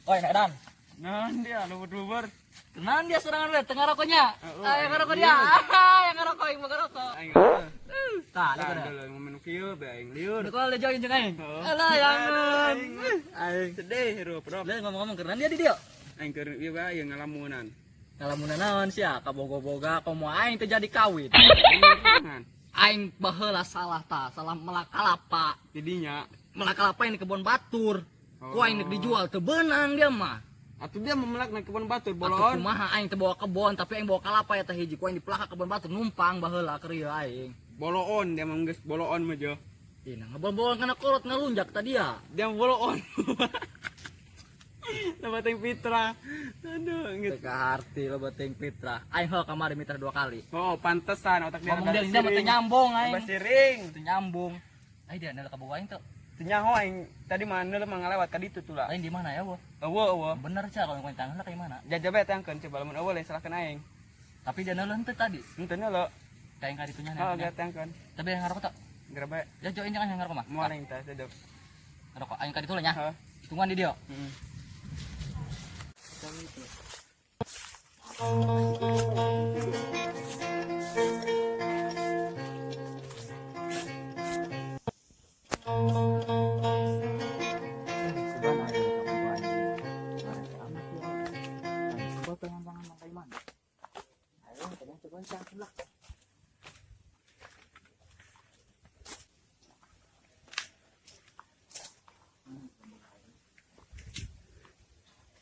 Oi, nak dan. Nah, dia luber-luber. Kenalan dia serangan we, tengah rokoknya. Yang ngerokok dia. Yang ngerokok, yang mau ngerokok. Aing. Tah, Tah, lihat dulu ngomong kieu be aing liur. Ini kalau lejoin jeung aing. Oh. Alah, yang Aing sedih hirup rop. Dia ngomong-ngomong kenalan dia di dia. Aing keur ieu bae yang ngalamunan. Ngalamunan naon sia, kabogo-boga komo aing teh jadi kawin. Jangan. Aing baheula salah tah, salah melakalapa. Tidinya Melakalapa yang di kebon batur. Ku aing Oh. dijual teu beunang dia mah. atuh dia memelak na kebun batur Atuh bolon. kumaha aing teh bawa kebon tapi aing bawa kalapa ya teh hiji ku aing dipelaka kebon batur numpang baheula keur ieu aing. Boloon dia mah geus boloon mah jo. Ih, nah ngebol-bol kana kolot ngalunjak tadi ya. Dia mah boloon. Lebateng Fitra. Aduh, Teu gitu. ka harti lo beteng Fitra. Aing heuh kamari mitra 2 kali. Oh, pantesan otak dia Ngomong dia dia mah teu nyambung aing. Basiring. Teu nyambung. Aing dia neuleuh ka bawah aing teu. Teu nyaho aing tadi mah neuleuh mah ngalewat ka ditu tuh lah. Aing di mana ya, Bo? Eueuh. Bener cia kalau ngomong tangan kayak mana. Jaja bae tangkeun coba lamun eueuh le salahkeun aing. Tapi dia neuleuh teu tadi. Henteu neuleuh. Kayak ka ditunya Oh, nya. gak tangkeun. Tapi yang ngarokok teu. Gara bae Ya join jangan yang ngarokok mah. moal aing teh sedep. Ngarokok aing ka ditu nya. Heeh. Hitungan di dia. Heeh.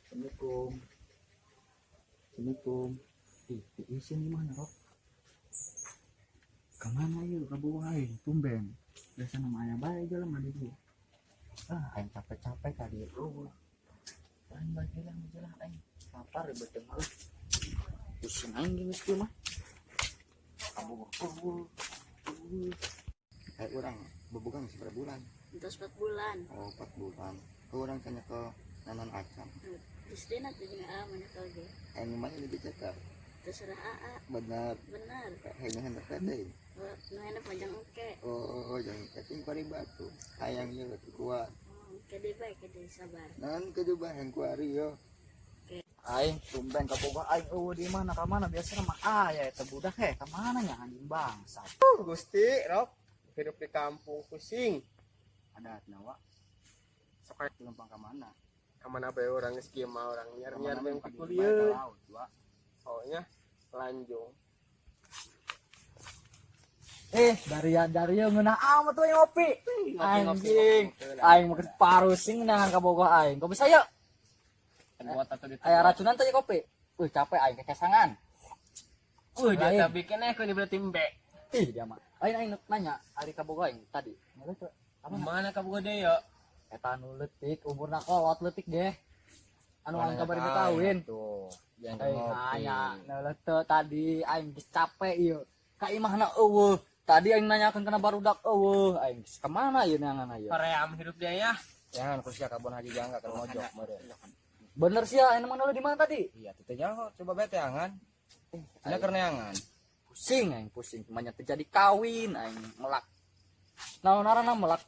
Assalamualaikum. Assalamualaikum. Ih, sini mana, Rok? Kemana yuk? Ke bawah aing, tumben. Biasa nama ayah baik jalan mandi dulu. Aing capek-capek tadi ya, bro. Aing bagi lah, jalan aing. Lapar ya betul malah. Pusing aing gini sih mah. Kamu Kayak orang berbukan seberapa bulan? Untuk 4 bulan. Oh 4 bulan. Kau orang tanya ke nanan acam. Terus dia nanti juga mana kau dia. Yang mana lebih cakap? Terserah AA. Benar. Benar. Hanya hendak kata. Nuhena panjang oke. Oh jangan cacing pari batu. Sayangnya lebih kuat. Kede baik kede sabar. Nan kedua yang kuari yo. aing tumben ke bawah aing di mana ka mana biasa mah aya eta budak ka mana nya anjing bangsa. Gusti, Rok. Hidup di kampung pusing. Ada nawa. Sok aya numpang ka mana? Kamana bae orang skema orang nyar-nyar yang Ka kuliah. laut, Wak. Oh nya lanjung. Dari ngeunah amat tuh yang ngopi. Anjing. Aing mah parusing nah ka bogoh aing. Kopi saya. Buat atau di Aya racunan teh kopi. Capek aing kekesangan. dia tak bikin aku di timbe. Dia mah. Aing nanya ari ka bogoh aing tadi. Ngeuleuh teu. Mana kamu gede ya? Eta nu leutik umurna kolot leutik deh. Anu aing kabari kawin. Tuh. Aing nanya ngeuleuh teu tadi aing geus capek ieu. Ka imahna eueuh. Tadi aing nanyakeun kana barudak eueuh. Aing geus ka mana ieu neangan ieu? Koream hidup dia ya. Jangan kursia kabon haji jangga ke mojok meureun. Bener sih ya, emang di mana tadi? Iya, teu nyaho coba bae teh angan. Nya keur neangan. Pusing, cuma terjadi kawin, aing melak. Naon arana melak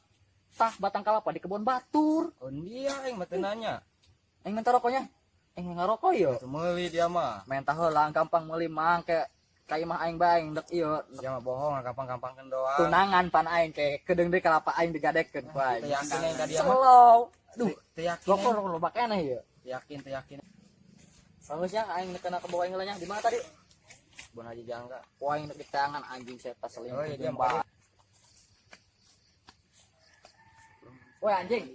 tah batang kalapa di kebun batur. Oh dia aing mah teu nanya. Aing minta rokoknya. Aing ngarokok ieu. Teu meuli dia mah. Minta heula gampang meuli mang ke imah aing bae aing dek ieu. Dia mah bohong gampang-gampangkeun doang. Tunangan pan aing ke kedeung deui kalapa aing digadekeun ku aing. Teu yakin aing ka dia mah. Slow. Duh, Teu yakin. rokok lo bakena ieu. Yakin teu yakin. Bagus ya aing kena ke bawah ngeulanya. Di mana tadi? Bon haji jangga. Poing di tangan anjing setan selingkuh. Oh iya dia Mbak. mah. Woi anjing.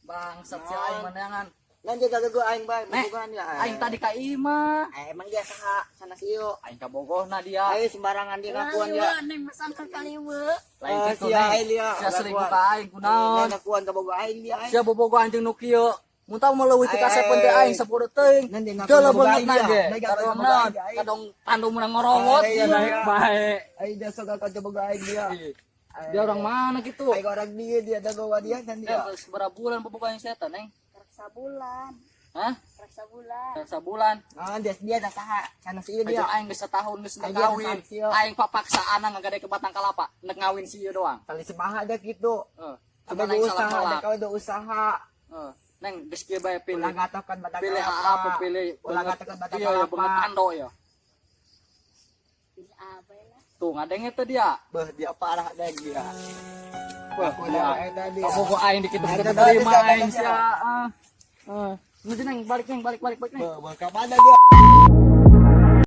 Bangsat si aing manangan. Lanjut jaga gua aing bae, Nek, bukan dia. aing tadi ka imah. Emang dia saha sana sieu. Aing ka bogohna dia. Ayo sembarangan dia ngakuan dia. Neng masangkan kaliwe. Lain Ah, kitu sia nih. aing dia. Sia selingkuh ka aing kunaon. Ngakuan ka boga aing dia. Sia bobogo anjing nu kieu. Mun tau meleuwih ti kasepen teh aing 10 teuing. Nanti ngaku Geuleuh boga beungeut aing na dia. ge. Naik Kadong boga naon? aing dia, aing. Kadong tandung menang ngorowot. Iya, Naik iya. bae. Aing dia sok ka boga aing dia. Dia orang mana gitu? Aing orang dia dagowa dia dan dia. Seberapa bulan bobogo yang setan, Neng? Reksa bulan. Hah? Reksa bulan. Sebulan. Ah dia dah saha sana sieu Dia dia. aing geus setahun geus Aing ngawin. geus saksil. Aing papaksaan ngagade ke batang kalapa, nek ngawin si ieu doang. Kali sebaha ada gitu. Heeh. Coba Aing salah usaha, ada nolak. kau ada usaha. Heeh. Neng geski bae pilih. Ulah gatokan badak Pilih apa pilih. Ulah gatokan badak Iya ya banget ando ya. Pilih apa ya? Tuh ngadeng itu dia. Beh dia parah deh dia. Wah, Udah dia. dia. Kamu kok aing dikit Ada kita dari terima siapa aing dia? sia. Ini neng balik neng balik. Beh ka mana dia?